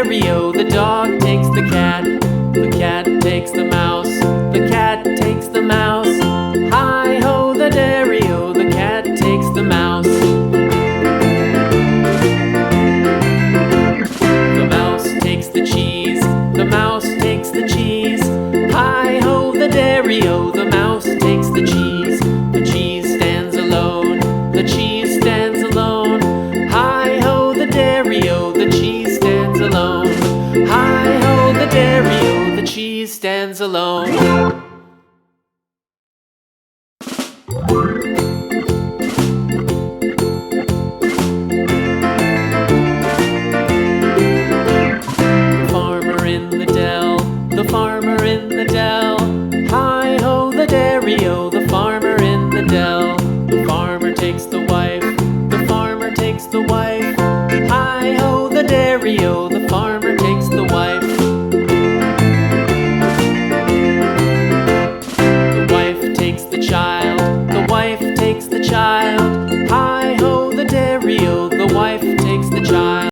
dairy-o, the dog takes the cat. The cat takes the mouse. The cat takes the mouse. Hi-ho, the dairy-o, the cat takes the mouse. The mouse takes the cheese. The mouse takes the cheese. Hi-ho, the dairy-o, the mouse takes the cheese. The cheese stands alone. The cheese stands alone. Hi-ho, the dairy-o, the cheese stands alone. Hi-ho, the dairy-o, the cheese stands alone. The farmer in the dell. Hi-ho, the dairy-o, the farmer in the dell. The farmer takes the wife. The farmer takes the wife. Hi-ho, the dairy-o, the farmer takes the wife. The wife takes the child. The wife takes the child. Hi-ho, the dairy-o, the wife takes the child.